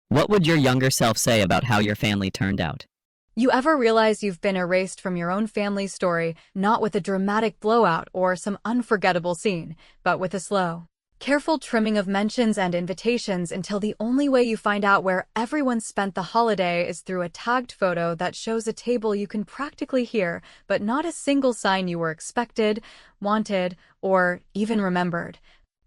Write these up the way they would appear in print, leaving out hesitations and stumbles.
What would your younger self say about how your family turned out? You ever realize you've been erased from your own family story, not with a dramatic blowout or some unforgettable scene, but with a slow, careful trimming of mentions and invitations until the only way you find out where everyone spent the holiday is through a tagged photo that shows a table you can practically hear, but not a single sign you were expected, wanted, or even remembered?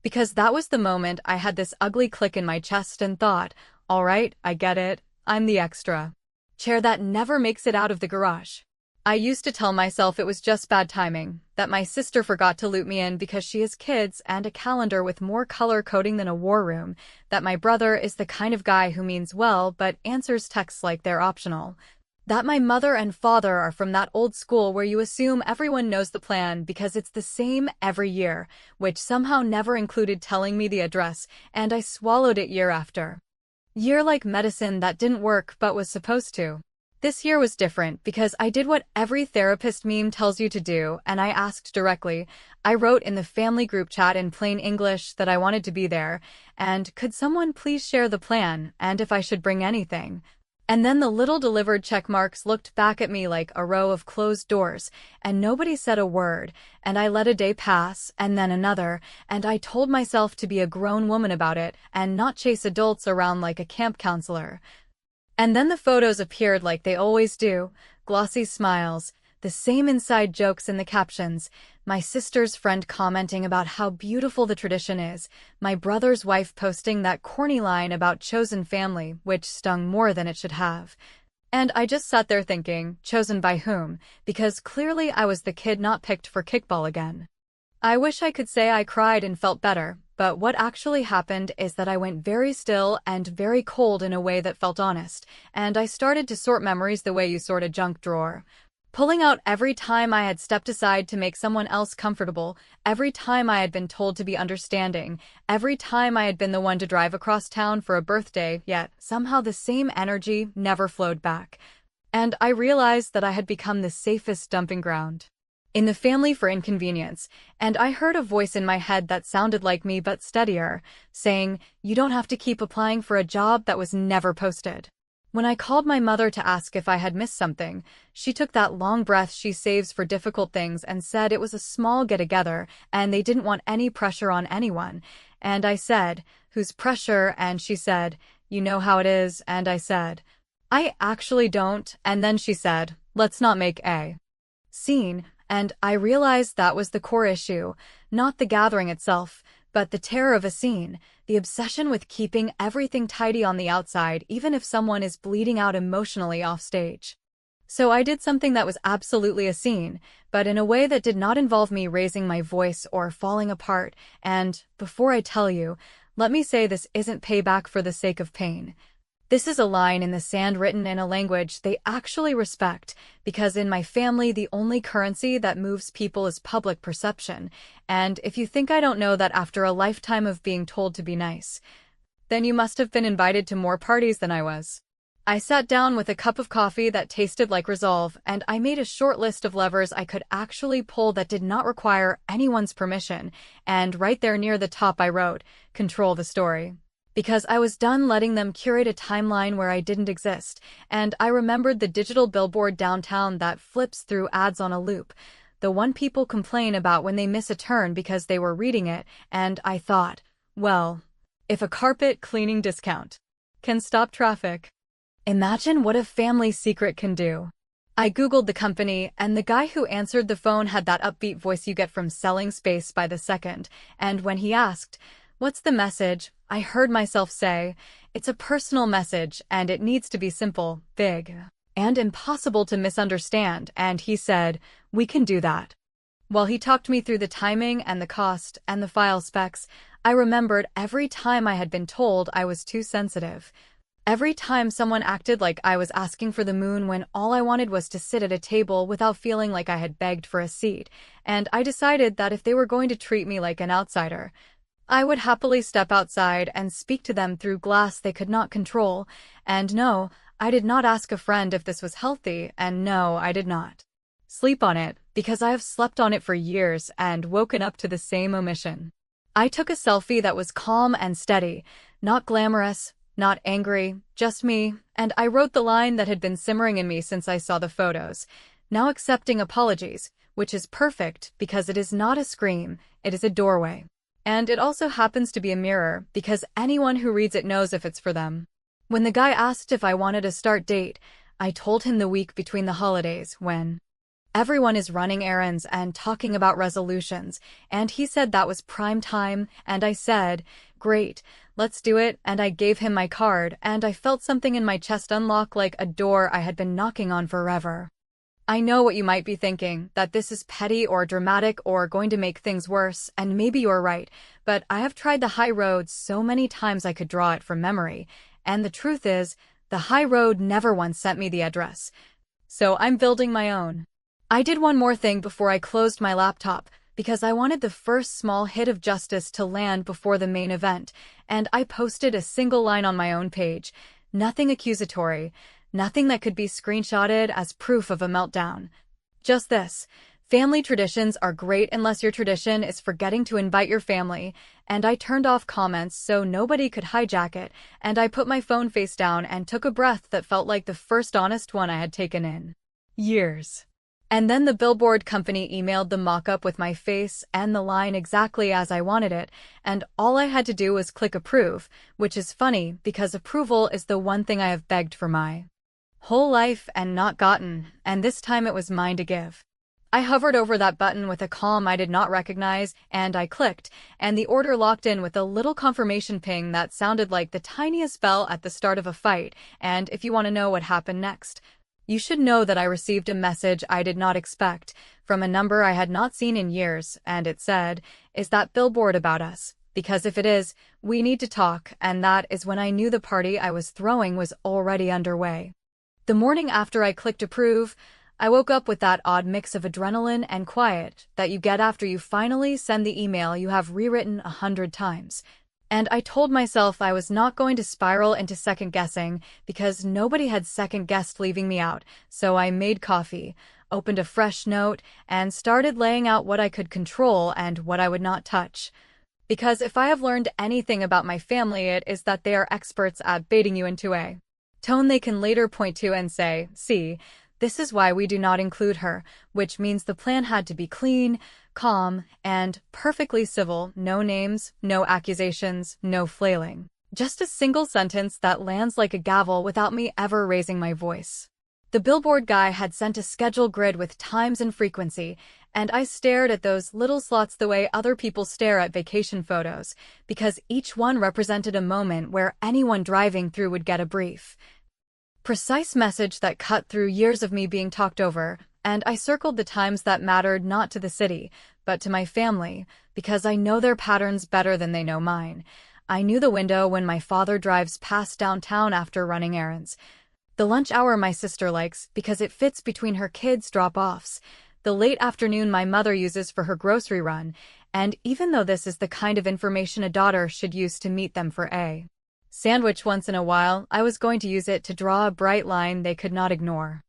Because that was the moment I had this ugly click in my chest and thought, all right, I get it, I'm the extra chair that never makes it out of the garage. I used to tell myself it was just bad timing, that my sister forgot to loop me in because she has kids and a calendar with more color coding than a war room, that my brother is the kind of guy who means well but answers texts like they're optional, that my mother and father are from that old school where you assume everyone knows the plan because it's the same every year, which somehow never included telling me the address, and I swallowed it year after year like medicine that didn't work but was supposed to. This year was different because I did what every therapist meme tells you to do, and I asked directly. I wrote in the family group chat in plain English that I wanted to be there, and could someone please share the plan, and if I should bring anything. And then the little delivered check marks looked back at me like a row of closed doors, and nobody said a word, and I let a day pass, and then another, and I told myself to be a grown woman about it, and not chase adults around like a camp counselor. And then the photos appeared like they always do, glossy smiles, the same inside jokes in the captions, my sister's friend commenting about how beautiful the tradition is, my brother's wife posting that corny line about chosen family, which stung more than it should have. And I just sat there thinking, chosen by whom? Because clearly I was the kid not picked for kickball again. I wish I could say I cried and felt better, but what actually happened is that I went very still and very cold in a way that felt honest, and I started to sort memories the way you sort a junk drawer. Pulling out every time I had stepped aside to make someone else comfortable, every time I had been told to be understanding, every time I had been the one to drive across town for a birthday, yet somehow the same energy never flowed back. And I realized that I had become the safest dumping ground in the family for inconvenience, and I heard a voice in my head that sounded like me but steadier, saying, "You don't have to keep applying for a job that was never posted." When I called my mother to ask if I had missed something, she took that long breath she saves for difficult things and said it was a small get-together and they didn't want any pressure on anyone. And I said, "Whose pressure?" And she said, "You know how it is." And I said, "I actually don't." And then she said, "Let's not make a scene." And I realized that was the core issue, not the gathering itself, but the terror of a scene, the obsession with keeping everything tidy on the outside even if someone is bleeding out emotionally off stage. So I did something that was absolutely a scene, but in a way that did not involve me raising my voice or falling apart, and, before I tell you, let me say this isn't payback for the sake of pain. This is a line in the sand written in a language they actually respect, because in my family the only currency that moves people is public perception, and if you think I don't know that after a lifetime of being told to be nice, then you must have been invited to more parties than I was. I sat down with a cup of coffee that tasted like resolve, and I made a short list of levers I could actually pull that did not require anyone's permission, and right there near the top I wrote, "Control the story." Because I was done letting them curate a timeline where I didn't exist, and I remembered the digital billboard downtown that flips through ads on a loop, the one people complain about when they miss a turn because they were reading it, and I thought, well, if a carpet cleaning discount can stop traffic, imagine what a family secret can do. I Googled the company, and the guy who answered the phone had that upbeat voice you get from selling space by the second, and when he asked, "What's the message?" I heard myself say, "It's a personal message, and it needs to be simple, big, and impossible to misunderstand," and he said, "We can do that." While he talked me through the timing and the cost and the file specs, I remembered every time I had been told I was too sensitive. Every time someone acted like I was asking for the moon when all I wanted was to sit at a table without feeling like I had begged for a seat, and I decided that if they were going to treat me like an outsider, I would happily step outside and speak to them through glass they could not control, and no, I did not ask a friend if this was healthy, and no, I did not sleep on it, because I have slept on it for years and woken up to the same omission. I took a selfie that was calm and steady, not glamorous, Not angry, just me, and I wrote the line that had been simmering in me since I saw the photos. Now accepting apologies, which is perfect because it is not a scream, it is a doorway. And it also happens to be a mirror because anyone who reads it knows if it's for them. When the guy asked if I wanted a start date, I told him the week between the holidays when everyone is running errands and talking about resolutions, and he said that was prime time, and I said, great, let's do it, and I gave him my card, and I felt something in my chest unlock like a door I had been knocking on forever. I know what you might be thinking, that this is petty or dramatic or going to make things worse, and maybe you're right, but I have tried the high road so many times I could draw it from memory, and the truth is, the high road never once sent me the address. So I'm building my own. I did one more thing before I closed my laptop, because I wanted the first small hit of justice to land before the main event, and I posted a single line on my own page. Nothing accusatory, nothing that could be screenshotted as proof of a meltdown. Just this. Family traditions are great unless your tradition is forgetting to invite your family, and I turned off comments so nobody could hijack it, and I put my phone face down and took a breath that felt like the first honest one I had taken in years. And then the Billboard company emailed the mock-up with my face and the line exactly as I wanted it, and all I had to do was click approve, which is funny because approval is the one thing I have begged for my whole life and not gotten, and this time it was mine to give. I hovered over that button with a calm I did not recognize, and I clicked, and the order locked in with a little confirmation ping that sounded like the tiniest bell at the start of a fight, and if you want to know what happened next, you should know that I received a message I did not expect, from a number I had not seen in years, and it said, "Is that Billboard about us? Because if it is, we need to talk," and that is when I knew the party I was throwing was already underway. The morning after I clicked approve, I woke up with that odd mix of adrenaline and quiet that you get after you finally send the email you have rewritten 100 times. And I told myself I was not going to spiral into second-guessing because nobody had second-guessed leaving me out, so I made coffee, opened a fresh note, and started laying out what I could control and what I would not touch. Because if I have learned anything about my family, it is that they are experts at baiting you into a tone they can later point to and say, "See, this is why we do not include her," which means the plan had to be clean, calm, and perfectly civil, no names, no accusations, no flailing. Just a single sentence that lands like a gavel without me ever raising my voice. The Billboard guy had sent a schedule grid with times and frequency, and I stared at those little slots the way other people stare at vacation photos, because each one represented a moment where anyone driving through would get a brief, precise message that cut through years of me being talked over, and I circled the times that mattered not to the city, but to my family, because I know their patterns better than they know mine. I knew the window when my father drives past downtown after running errands, the lunch hour my sister likes because it fits between her kids' drop-offs, the late afternoon my mother uses for her grocery run, and even though this is the kind of information a daughter should use to meet them for a sandwich once in a while, I was going to use it to draw a bright line they could not ignore.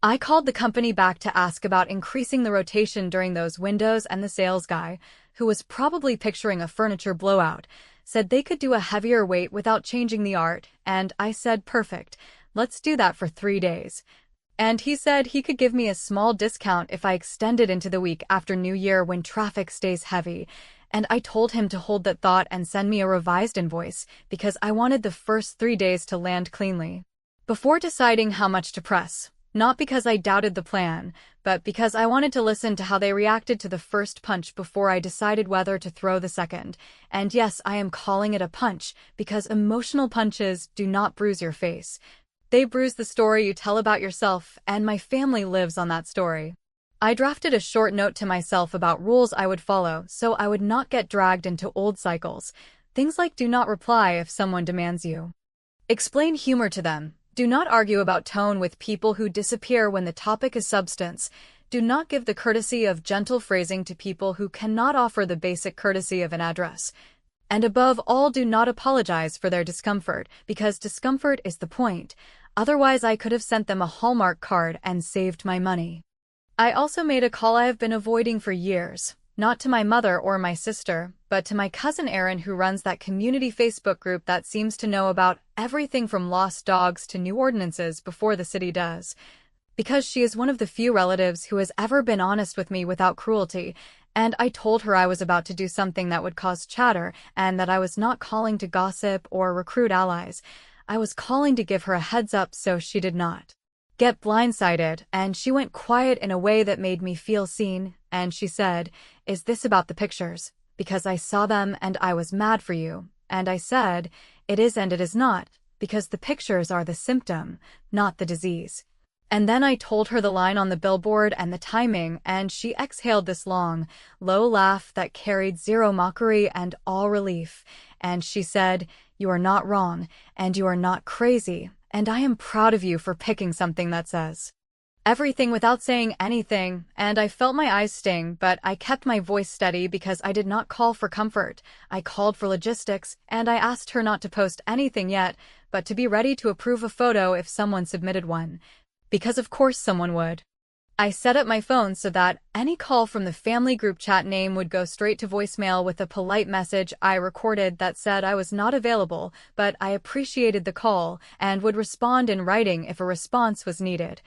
I called the company back to ask about increasing the rotation during those windows, and the sales guy, who was probably picturing a furniture blowout, said they could do a heavier weight without changing the art, and I said, "Perfect, let's do that for 3 days." And he said he could give me a small discount if I extended into the week after New Year when traffic stays heavy, and I told him to hold that thought and send me a revised invoice because I wanted the first 3 days to land cleanly. Before deciding how much to press, not because I doubted the plan, but because I wanted to listen to how they reacted to the first punch before I decided whether to throw the second. And yes, I am calling it a punch, because emotional punches do not bruise your face. They bruise the story you tell about yourself, and my family lives on that story. I drafted a short note to myself about rules I would follow so I would not get dragged into old cycles. Things like do not reply if someone demands you explain humor to them. Do not argue about tone with people who disappear when the topic is substance. Do not give the courtesy of gentle phrasing to people who cannot offer the basic courtesy of an address. And above all, do not apologize for their discomfort, because discomfort is the point. Otherwise, I could have sent them a Hallmark card and saved my money. I also made a call I have been avoiding for years. Not to my mother or my sister, but to my cousin Erin, who runs that community Facebook group that seems to know about everything from lost dogs to new ordinances before the city does. Because she is one of the few relatives who has ever been honest with me without cruelty, and I told her I was about to do something that would cause chatter and that I was not calling to gossip or recruit allies. I was calling to give her a heads up so she did not get blindsided, and she went quiet in a way that made me feel seen, and she said, "Is this about the pictures? Because I saw them and I was mad for you." And I said, "It is and it is not, because the pictures are the symptom, not the disease." And then I told her the line on the billboard and the timing, and she exhaled this long, low laugh that carried zero mockery and all relief. And she said, "You are not wrong, and you are not crazy, and I am proud of you for picking something that says everything without saying anything." And I felt my eyes sting, but I kept my voice steady because I did not call for comfort. I called for logistics, and I asked her not to post anything yet, but to be ready to approve a photo if someone submitted one. Because of course someone would. I set up my phone so that any call from the family group chat name would go straight to voicemail with a polite message I recorded that said I was not available, but I appreciated the call and would respond in writing if a response was needed.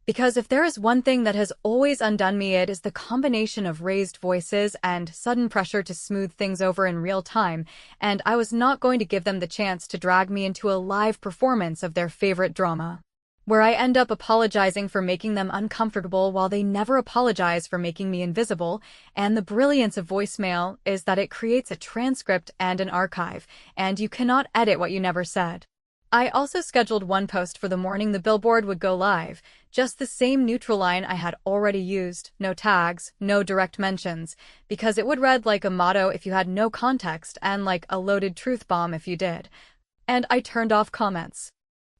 Because if there is one thing that has always undone me, it is the combination of raised voices and sudden pressure to smooth things over in real time, and I was not going to give them the chance to drag me into a live performance of their favorite drama, where I end up apologizing for making them uncomfortable while they never apologize for making me invisible. And the brilliance of voicemail is that it creates a transcript and an archive, and you cannot edit what you never said. I also scheduled one post for the morning the billboard would go live, just the same neutral line I had already used, no tags, no direct mentions, because it would read like a motto if you had no context and like a loaded truth bomb if you did. And I turned off comments.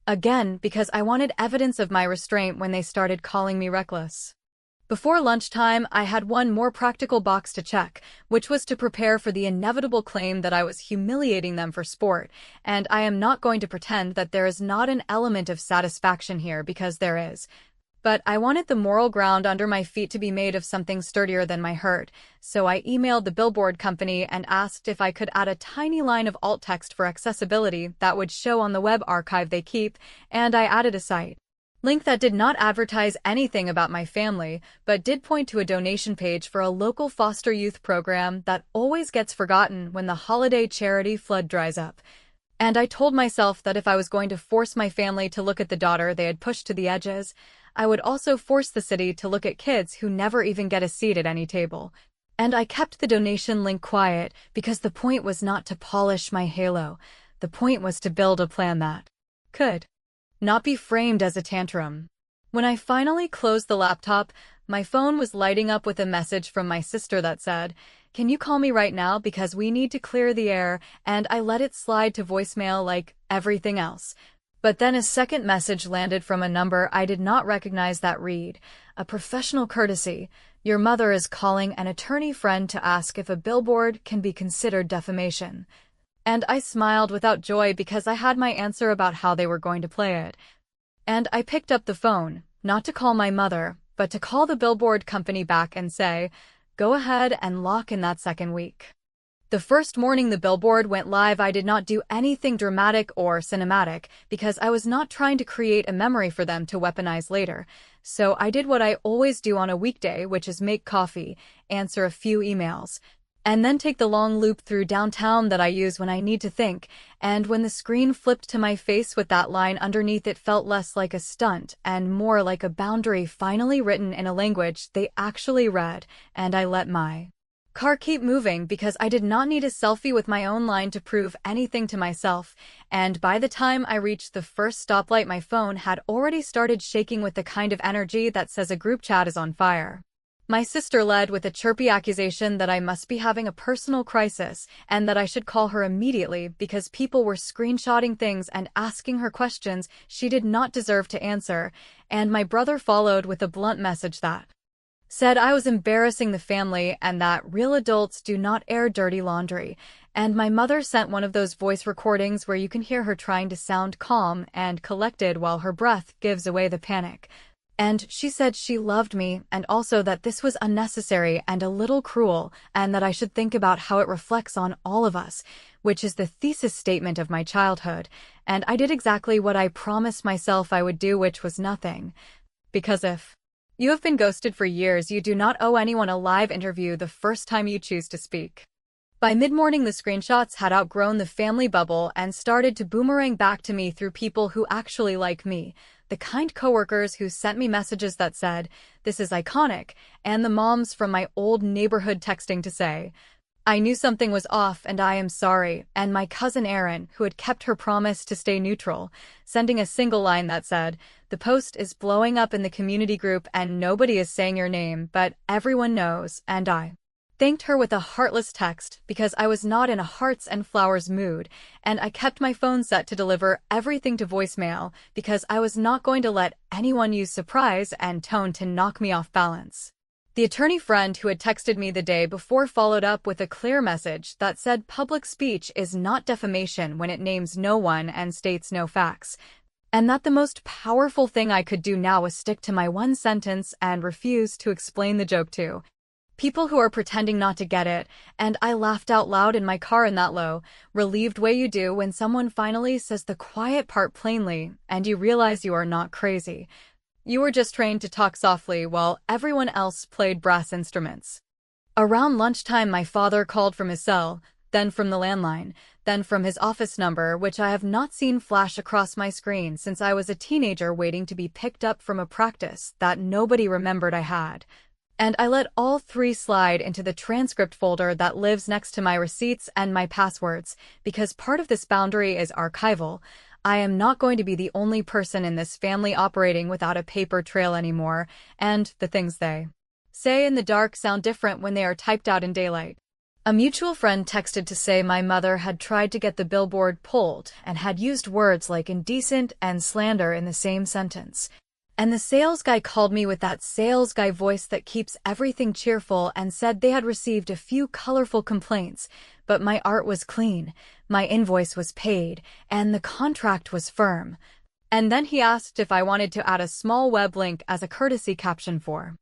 Again, because I wanted evidence of my restraint when they started calling me reckless. Before lunchtime, I had one more practical box to check, which was to prepare for the inevitable claim that I was humiliating them for sport, and I am not going to pretend that there is not an element of satisfaction here, because there is. But I wanted the moral ground under my feet to be made of something sturdier than my hurt, so I emailed the billboard company and asked if I could add a tiny line of alt text for accessibility that would show on the web archive they keep, and I added a site link that did not advertise anything about my family, but did point to a donation page for a local foster youth program that always gets forgotten when the holiday charity flood dries up. And I told myself that if I was going to force my family to look at the daughter they had pushed to the edges, I would also force the city to look at kids who never even get a seat at any table. And I kept the donation link quiet because the point was not to polish my halo. The point was to build a plan that could not be framed as a tantrum. When I finally closed the laptop, my phone was lighting up with a message from my sister that said, "Can you call me right now because we need to clear the air?" And I let it slide to voicemail like everything else. But then a second message landed from a number I did not recognize that read, "A professional courtesy. Your mother is calling an attorney friend to ask if a billboard can be considered defamation." And I smiled without joy because I had my answer about how they were going to play it. And I picked up the phone, not to call my mother, but to call the billboard company back and say, "Go ahead and lock in that second week." The first morning the billboard went live, I did not do anything dramatic or cinematic because I was not trying to create a memory for them to weaponize later. So I did what I always do on a weekday, which is make coffee, answer a few emails, and then take the long loop through downtown that I use when I need to think. And when the screen flipped to my face with that line underneath, it felt less like a stunt and more like a boundary finally written in a language they actually read, and I let my car keep moving because I did not need a selfie with my own line to prove anything to myself. And by the time I reached the first stoplight, my phone had already started shaking with the kind of energy that says a group chat is on fire. My sister led with a chirpy accusation that I must be having a personal crisis and that I should call her immediately because people were screenshotting things and asking her questions she did not deserve to answer. And my brother followed with a blunt message that said I was embarrassing the family and that real adults do not air dirty laundry. And my mother sent one of those voice recordings where you can hear her trying to sound calm and collected while her breath gives away the panic. And she said she loved me and also that this was unnecessary and a little cruel and that I should think about how it reflects on all of us, which is the thesis statement of my childhood. And I did exactly what I promised myself I would do, which was nothing. Because if you have been ghosted for years, you do not owe anyone a live interview the first time you choose to speak. By mid-morning, the screenshots had outgrown the family bubble and started to boomerang back to me through people who actually like me, the kind coworkers who sent me messages that said, "This is iconic," and the moms from my old neighborhood texting to say, "I knew something was off and I am sorry," and my cousin Erin, who had kept her promise to stay neutral, sending a single line that said, "The post is blowing up in the community group and nobody is saying your name, but everyone knows," and I thanked her with a heartless text because I was not in a hearts and flowers mood, and I kept my phone set to deliver everything to voicemail because I was not going to let anyone use surprise and tone to knock me off balance. The attorney friend who had texted me the day before followed up with a clear message that said public speech is not defamation when it names no one and states no facts, and that the most powerful thing I could do now was stick to my one sentence and refuse to explain the joke to people who are pretending not to get it, and I laughed out loud in my car in that low, relieved way you do when someone finally says the quiet part plainly and you realize you are not crazy. You were just trained to talk softly while everyone else played brass instruments. Around lunchtime, my father called from his cell, then from the landline, then from his office number, which I have not seen flash across my screen since I was a teenager waiting to be picked up from a practice that nobody remembered I had. And I let all three slide into the transcript folder that lives next to my receipts and my passwords, because part of this boundary is archival. I am not going to be the only person in this family operating without a paper trail anymore, and the things they say in the dark sound different when they are typed out in daylight. A mutual friend texted to say my mother had tried to get the Billboard pulled and had used words like indecent and slander in the same sentence. And the sales guy called me with that sales guy voice that keeps everything cheerful and said they had received a few colorful complaints, but my art was clean, my invoice was paid, and the contract was firm. And then he asked if I wanted to add a small web link as a courtesy caption for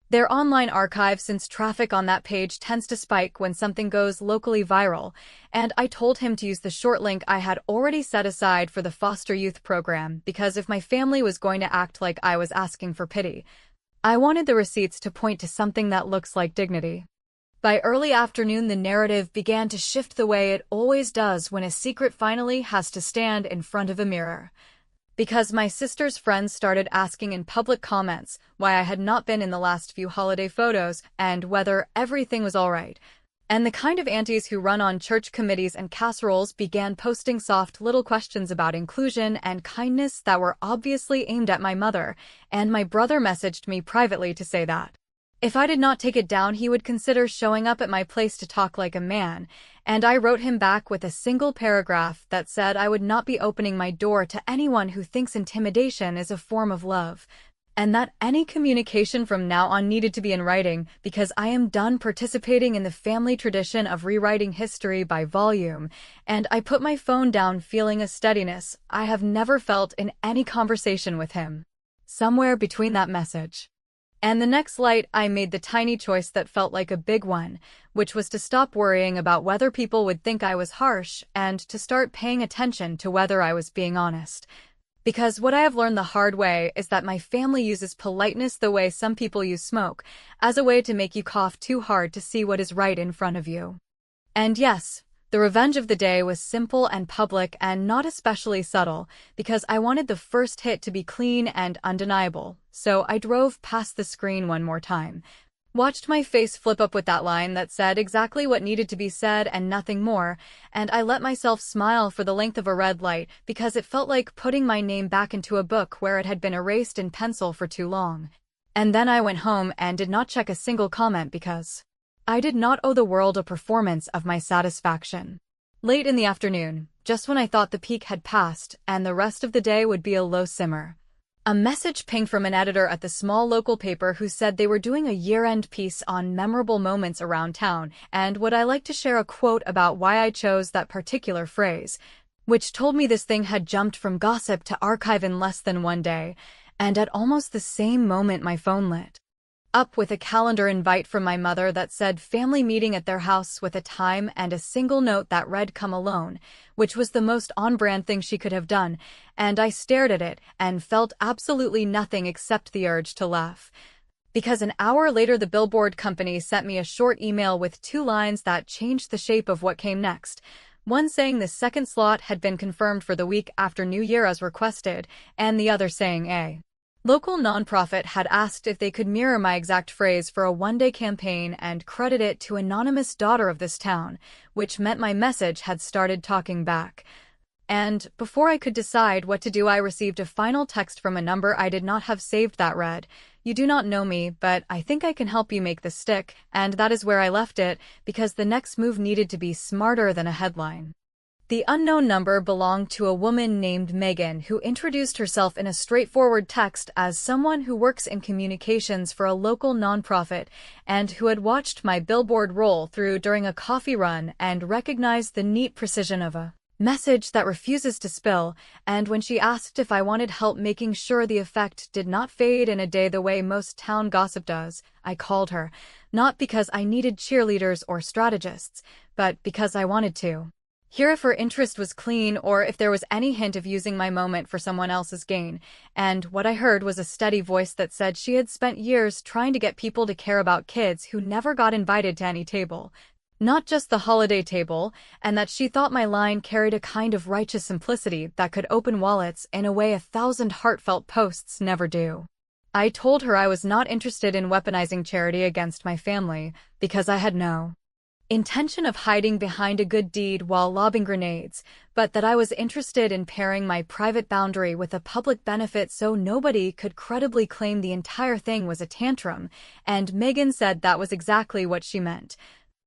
their online archive, since traffic on that page tends to spike when something goes locally viral, and I told him to use the short link I had already set aside for the foster youth program because if my family was going to act like I was asking for pity, I wanted the receipts to point to something that looks like dignity. By early afternoon, the narrative began to shift the way it always does when a secret finally has to stand in front of a mirror. Because my sister's friends started asking in public comments why I had not been in the last few holiday photos and whether everything was all right. And the kind of aunties who run on church committees and casseroles began posting soft little questions about inclusion and kindness that were obviously aimed at my mother, and my brother messaged me privately to say that if I did not take it down, he would consider showing up at my place to talk like a man, and I wrote him back with a single paragraph that said I would not be opening my door to anyone who thinks intimidation is a form of love, and that any communication from now on needed to be in writing because I am done participating in the family tradition of rewriting history by volume, and I put my phone down feeling a steadiness I have never felt in any conversation with him. Somewhere between that message and the next light, I made the tiny choice that felt like a big one, which was to stop worrying about whether people would think I was harsh and to start paying attention to whether I was being honest. Because what I have learned the hard way is that my family uses politeness the way some people use smoke, as a way to make you cough too hard to see what is right in front of you. And yes, the revenge of the day was simple and public and not especially subtle, because I wanted the first hit to be clean and undeniable, so I drove past the screen one more time, watched my face flip up with that line that said exactly what needed to be said and nothing more, and I let myself smile for the length of a red light because it felt like putting my name back into a book where it had been erased in pencil for too long. And then I went home and did not check a single comment because I did not owe the world a performance of my satisfaction. Late in the afternoon, just when I thought the peak had passed and the rest of the day would be a low simmer, a message pinged from an editor at the small local paper who said they were doing a year-end piece on memorable moments around town, and would I like to share a quote about why I chose that particular phrase, which told me this thing had jumped from gossip to archive in less than one day. And at almost the same moment my phone lit up with a calendar invite from my mother that said family meeting at their house with a time and a single note that read come alone, which was the most on-brand thing she could have done, and I stared at it and felt absolutely nothing except the urge to laugh. Because an hour later the Billboard company sent me a short email with 2 lines that changed the shape of what came next. One saying the second slot had been confirmed for the week after New Year as requested, and the other saying a local nonprofit had asked if they could mirror my exact phrase for a one-day campaign and credit it to anonymous daughter of this town, which meant my message had started talking back. And before I could decide what to do, I received a final text from a number I did not have saved that read, "You do not know me, but I think I can help you make this stick," and that is where I left it, because the next move needed to be smarter than a headline. The unknown number belonged to a woman named Megan, who introduced herself in a straightforward text as someone who works in communications for a local nonprofit and who had watched my Billboard roll through during a coffee run and recognized the neat precision of a message that refuses to spill, and when she asked if I wanted help making sure the effect did not fade in a day the way most town gossip does, I called her, not because I needed cheerleaders or strategists, but because I wanted to hear if her interest was clean or if there was any hint of using my moment for someone else's gain, and what I heard was a steady voice that said she had spent years trying to get people to care about kids who never got invited to any table, not just the holiday table, and that she thought my line carried a kind of righteous simplicity that could open wallets in a way 1,000 heartfelt posts never do. I told her I was not interested in weaponizing charity against my family, because I had no intention of hiding behind a good deed while lobbing grenades, but that I was interested in pairing my private boundary with a public benefit so nobody could credibly claim the entire thing was a tantrum, and Megan said that was exactly what she meant.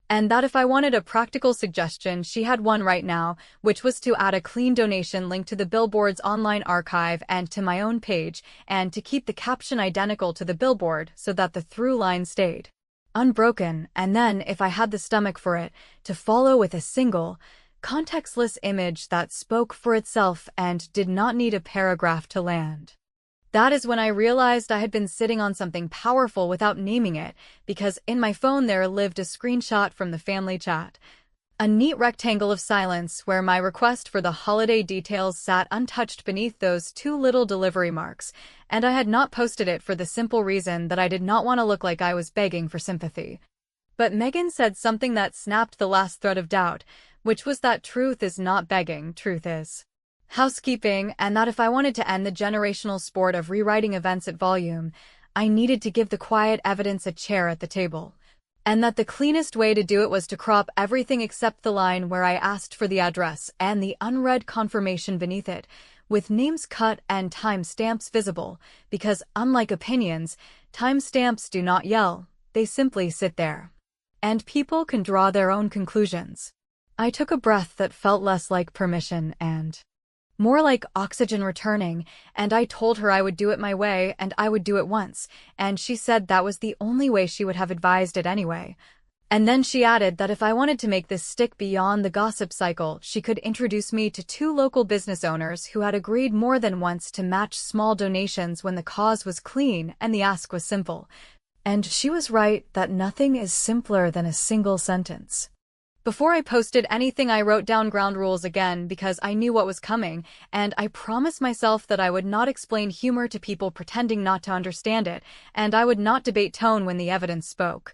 And that if I wanted a practical suggestion, she had one right now, which was to add a clean donation link to the Billboard's online archive and to my own page, and to keep the caption identical to the Billboard so that the through line stayed unbroken, and then, if I had the stomach for it, to follow with a single, contextless image that spoke for itself and did not need a paragraph to land. That is when I realized I had been sitting on something powerful without naming it, because in my phone there lived a screenshot from the family chat. A neat rectangle of silence where my request for the holiday details sat untouched beneath those 2 little delivery marks, and I had not posted it for the simple reason that I did not want to look like I was begging for sympathy. But Megan said something that snapped the last thread of doubt, which was that truth is not begging, truth is housekeeping, and that if I wanted to end the generational sport of rewriting events at volume, I needed to give the quiet evidence a chair at the table. And that the cleanest way to do it was to crop everything except the line where I asked for the address and the unread confirmation beneath it, with names cut and timestamps visible, because unlike opinions, timestamps do not yell, they simply sit there. And people can draw their own conclusions. I took a breath that felt less like permission and more like oxygen returning, and I told her I would do it my way and I would do it once, and she said that was the only way she would have advised it anyway. And then she added that if I wanted to make this stick beyond the gossip cycle, she could introduce me to 2 local business owners who had agreed more than once to match small donations when the cause was clean and the ask was simple. And she was right that nothing is simpler than a single sentence. Before I posted anything, I wrote down ground rules again because I knew what was coming, and I promised myself that I would not explain humor to people pretending not to understand it, and I would not debate tone when the evidence spoke.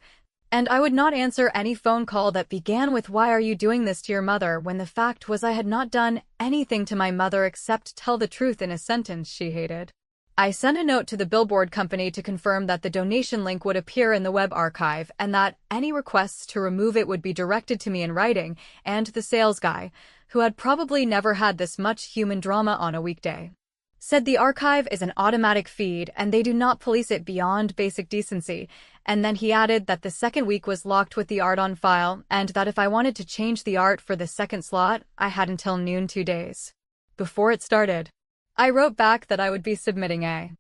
And I would not answer any phone call that began with "Why are you doing this to your mother?" when the fact was I had not done anything to my mother except tell the truth in a sentence she hated. I sent a note to the Billboard company to confirm that the donation link would appear in the web archive and that any requests to remove it would be directed to me in writing, and the sales guy, who had probably never had this much human drama on a weekday, said the archive is an automatic feed and they do not police it beyond basic decency, and then he added that the second week was locked with the art on file and that if I wanted to change the art for the second slot, I had until noon 2 days before it started. I wrote back that I would be submitting a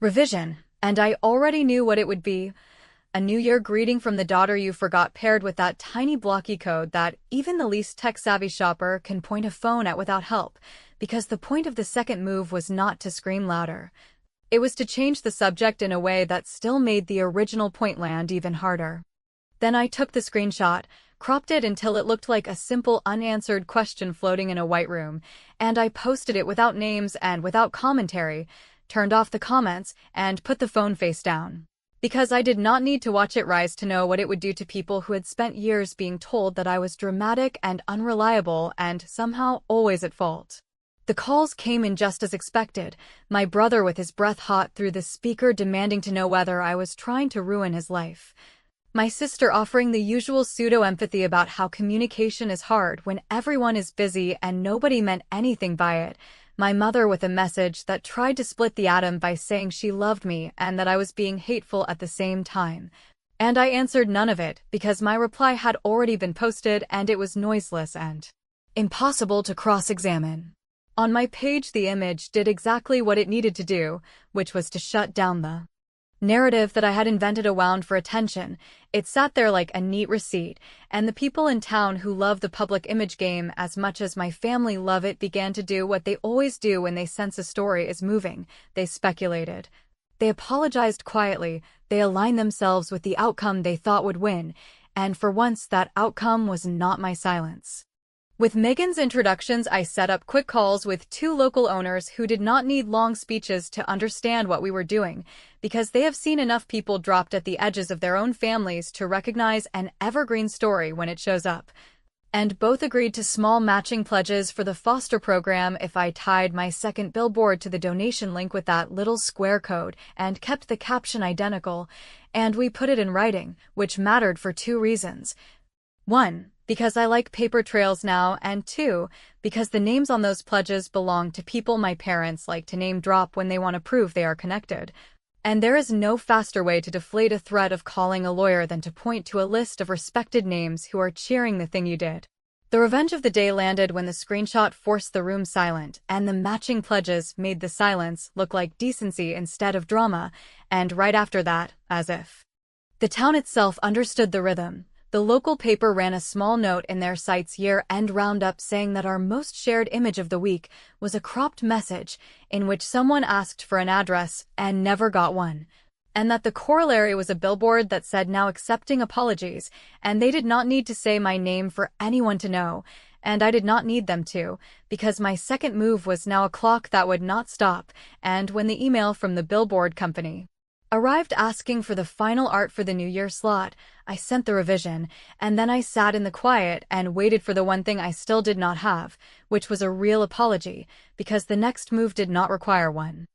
revision, and I already knew what it would be. A New Year greeting from the daughter you forgot paired with that tiny blocky code that even the least tech-savvy shopper can point a phone at without help, because the point of the second move was not to scream louder, It was to change the subject in a way that still made the original point land even harder. Then I took the screenshot, cropped it until it looked like a simple unanswered question floating in a white room, and I posted it without names and without commentary, turned off the comments, and put the phone face down. Because I did not need to watch it rise to know what it would do to people who had spent years being told that I was dramatic and unreliable and somehow always at fault. The calls came in just as expected, my brother with his breath hot through the speaker demanding to know whether I was trying to ruin his life. My sister offering the usual pseudo-empathy about how communication is hard when everyone is busy and nobody meant anything by it. My mother with a message that tried to split the atom by saying she loved me and that I was being hateful at the same time. And I answered none of it because my reply had already been posted and it was noiseless and impossible to cross-examine. On my page, the image did exactly what it needed to do, which was to shut down the narrative that I had invented around for attention. It sat there like a neat receipt, and the people in town who love the public image game as much as my family love it began to do what they always do when they sense a story is moving. They speculated. They apologized quietly, they aligned themselves with the outcome they thought would win, and for once that outcome was not my silence. With Megan's introductions, I set up quick calls with 2 local owners who did not need long speeches to understand what we were doing, because they have seen enough people dropped at the edges of their own families to recognize an evergreen story when it shows up. And both agreed to small matching pledges for the foster program if I tied my second billboard to the donation link with that little square code and kept the caption identical, and we put it in writing, which mattered for 2 reasons. 1, because I like paper trails now, and 2, because the names on those pledges belong to people my parents like to name drop when they want to prove they are connected. And there is no faster way to deflate a threat of calling a lawyer than to point to a list of respected names who are cheering the thing you did. The revenge of the day landed when the screenshot forced the room silent, and the matching pledges made the silence look like decency instead of drama, and right after that, as if the town itself understood the rhythm, the local paper ran a small note in their site's year-end roundup saying that our most shared image of the week was a cropped message in which someone asked for an address and never got one, and that the corollary was a billboard that said now accepting apologies, and they did not need to say my name for anyone to know, and I did not need them to, because my second move was now a clock that would not stop, and when the email from the billboard company arrived asking for the final art for the New Year slot, I sent the revision, and then I sat in the quiet and waited for the one thing I still did not have, which was a real apology, because the next move did not require one.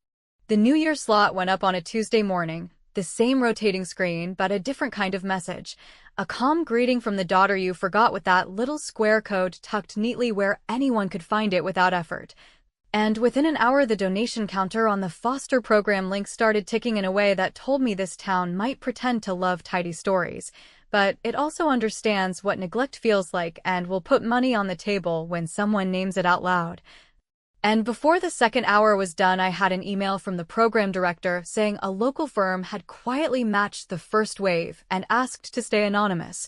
The New Year slot went up on a Tuesday morning, the same rotating screen but a different kind of message, a calm greeting from the daughter you forgot with that little square code tucked neatly where anyone could find it without effort. And within an hour the donation counter on the foster program link started ticking in a way that told me this town might pretend to love tidy stories, but it also understands what neglect feels like and will put money on the table when someone names it out loud. And before the second hour was done, I had an email from the program director saying a local firm had quietly matched the first wave and asked to stay anonymous,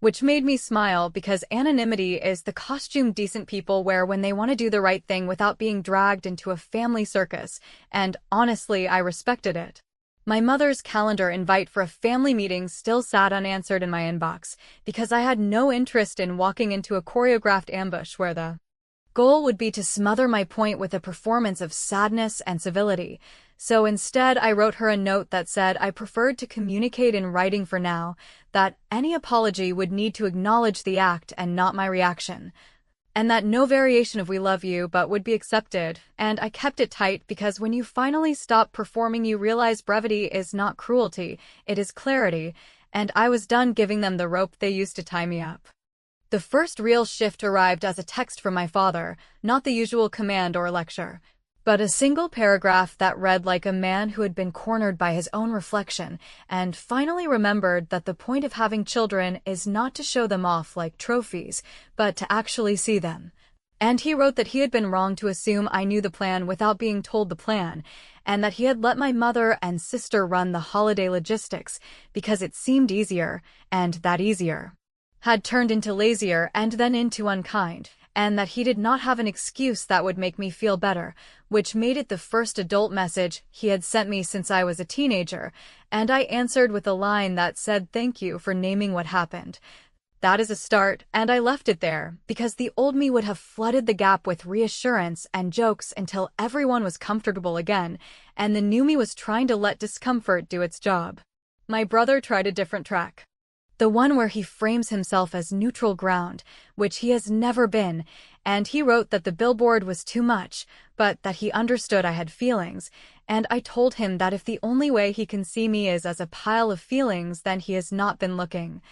which made me smile because anonymity is the costume decent people wear when they want to do the right thing without being dragged into a family circus, and honestly, I respected it. My mother's calendar invite for a family meeting still sat unanswered in my inbox because I had no interest in walking into a choreographed ambush where the goal would be to smother my point with a performance of sadness and civility. So instead, I wrote her a note that said I preferred to communicate in writing for now, that any apology would need to acknowledge the act and not my reaction, and that no variation of "we love you" but would be accepted, and I kept it tight because when you finally stop performing you realize brevity is not cruelty, it is clarity, and I was done giving them the rope they used to tie me up. The first real shift arrived as a text from my father, not the usual command or lecture, but a single paragraph that read like a man who had been cornered by his own reflection and finally remembered that the point of having children is not to show them off like trophies, but to actually see them. And he wrote that he had been wrong to assume I knew the plan without being told the plan, and that he had let my mother and sister run the holiday logistics because it seemed easier, and that easier had turned into lazier and then into unkind, and that he did not have an excuse that would make me feel better, which made it the first adult message he had sent me since I was a teenager, and I answered with a line that said thank you for naming what happened. That is a start, and I left it there, because the old me would have flooded the gap with reassurance and jokes until everyone was comfortable again, and the new me was trying to let discomfort do its job. My brother tried a different track. The one where he frames himself as neutral ground, which he has never been, and he wrote that the Billboard was too much, but that he understood I had feelings, and I told him that if the only way he can see me is as a pile of feelings, then he has not been looking.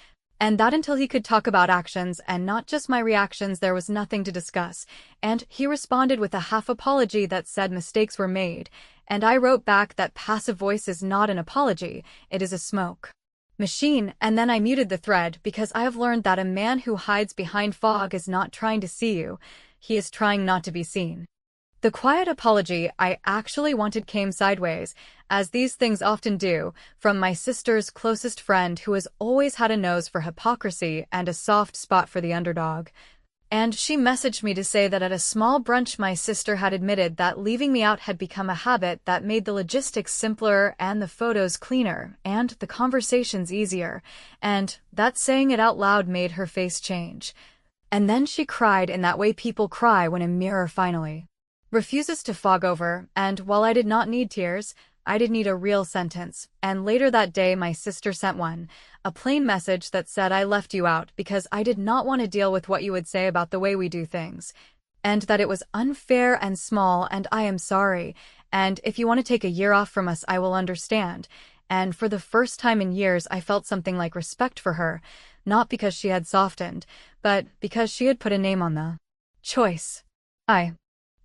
And that until he could talk about actions and not just my reactions, there was nothing to discuss, and he responded with a half apology that said mistakes were made, and I wrote back that passive voice is not an apology, it is a smoke machine, and then I muted the thread because I have learned that a man who hides behind fog is not trying to see you, he is trying not to be seen. The quiet apology I actually wanted came sideways, as these things often do, from my sister's closest friend who has always had a nose for hypocrisy and a soft spot for the underdog. And she messaged me to say that at a small brunch my sister had admitted that leaving me out had become a habit that made the logistics simpler and the photos cleaner and the conversations easier, and that saying it out loud made her face change. And then she cried in that way people cry when a mirror finally refuses to fog over, and while I did not need tears, I did need a real sentence, and later that day my sister sent one, a plain message that said I left you out because I did not want to deal with what you would say about the way we do things, and that it was unfair and small and I am sorry, and if you want to take a year off from us I will understand, and for the first time in years I felt something like respect for her, not because she had softened, but because she had put a name on the choice. I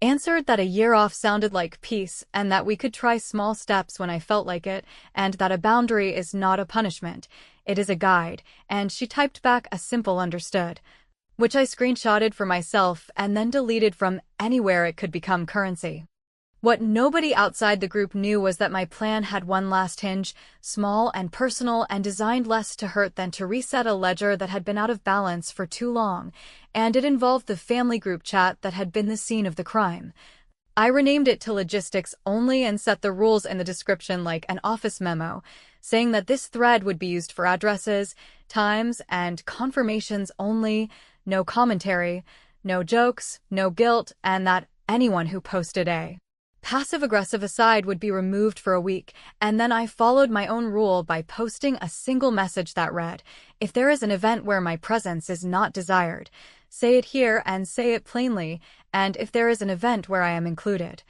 answered that a year off sounded like peace and that we could try small steps when I felt like it, and that a boundary is not a punishment, it is a guide, and she typed back a simple understood, which I screenshotted for myself and then deleted from anywhere it could become currency. What nobody outside the group knew was that my plan had one last hinge, small and personal and designed less to hurt than to reset a ledger that had been out of balance for too long, and it involved the family group chat that had been the scene of the crime. I renamed it to logistics only and set the rules in the description like an office memo, saying that this thread would be used for addresses, times, and confirmations only, no commentary, no jokes, no guilt, and that anyone who posted a passive-aggressive aside would be removed for a week, and then I followed my own rule by posting a single message that read, if there is an event where my presence is not desired, say it here and say it plainly, and if there is an event where I am included,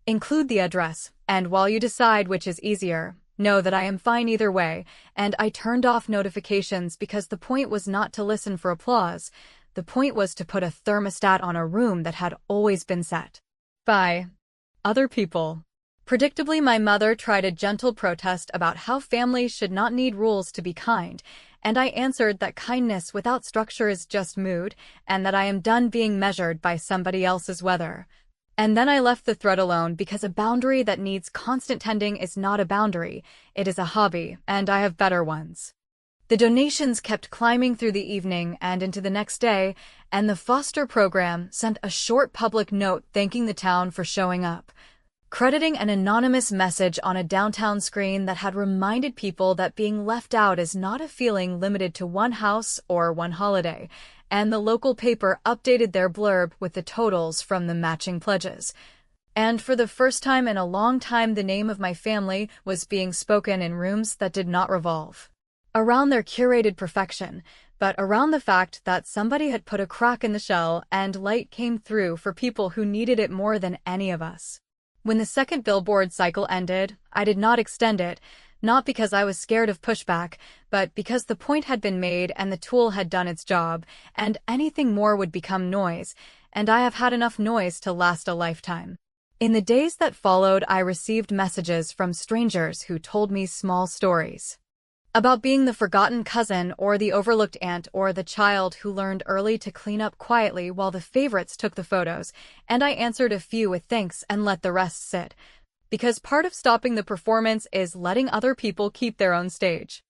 include the address, and while you decide which is easier, know that I am fine either way, and I turned off notifications because the point was not to listen for applause, the point was to put a thermostat on a room that had always been set by other people. Predictably, my mother tried a gentle protest about how families should not need rules to be kind, and I answered that kindness without structure is just mood, and that I am done being measured by somebody else's weather. And then I left the thread alone because a boundary that needs constant tending is not a boundary, it is a hobby, and I have better ones. The donations kept climbing through the evening and into the next day, and the foster program sent a short public note thanking the town for showing up, crediting an anonymous message on a downtown screen that had reminded people that being left out is not a feeling limited to one house or one holiday, and the local paper updated their blurb with the totals from the matching pledges. And for the first time in a long time, the name of my family was being spoken in rooms that did not revolve around their curated perfection, but around the fact that somebody had put a crack in the shell and light came through for people who needed it more than any of us. When the second Billboard cycle ended, I did not extend it, not because I was scared of pushback, but because the point had been made and the tool had done its job, and anything more would become noise, and I have had enough noise to last a lifetime. In the days that followed, I received messages from strangers who told me small stories about being the forgotten cousin or the overlooked aunt or the child who learned early to clean up quietly while the favorites took the photos, and I answered a few with thanks and let the rest sit. Because part of stopping the performance is letting other people keep their own stage.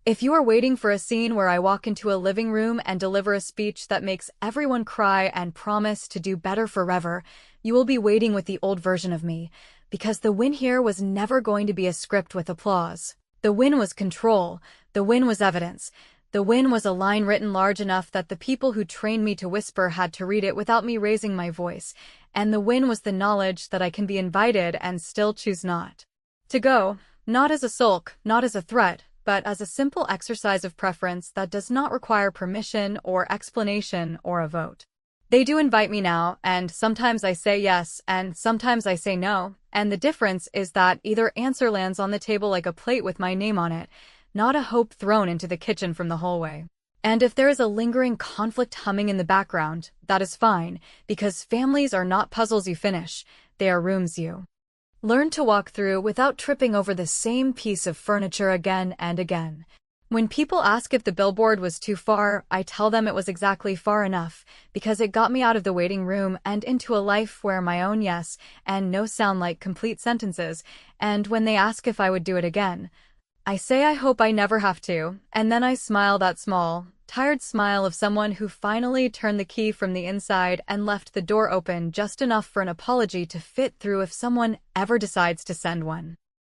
If you are waiting for a scene where I walk into a living room and deliver a speech that makes everyone cry and promise to do better forever, you will be waiting with the old version of me, because the win here was never going to be a script with applause. The win was control. The win was evidence. The win was a line written large enough that the people who trained me to whisper had to read it without me raising my voice. And the win was the knowledge that I can be invited and still choose not to go, not as a sulk, not as a threat, but as a simple exercise of preference that does not require permission or explanation or a vote. They do invite me now, and sometimes I say yes, and sometimes I say no, and the difference is that either answer lands on the table like a plate with my name on it, not a hope thrown into the kitchen from the hallway. And if there is a lingering conflict humming in the background, that is fine, because families are not puzzles you finish, they are rooms you learn to walk through without tripping over the same piece of furniture again and again. When people ask if the billboard was too far, I tell them it was exactly far enough, because it got me out of the waiting room and into a life where my own yes and no sound like complete sentences, and when they ask if I would do it again, I say I hope I never have to, and then I smile that small, tired smile of someone who finally turned the key from the inside and left the door open just enough for an apology to fit through if someone ever decides to send one.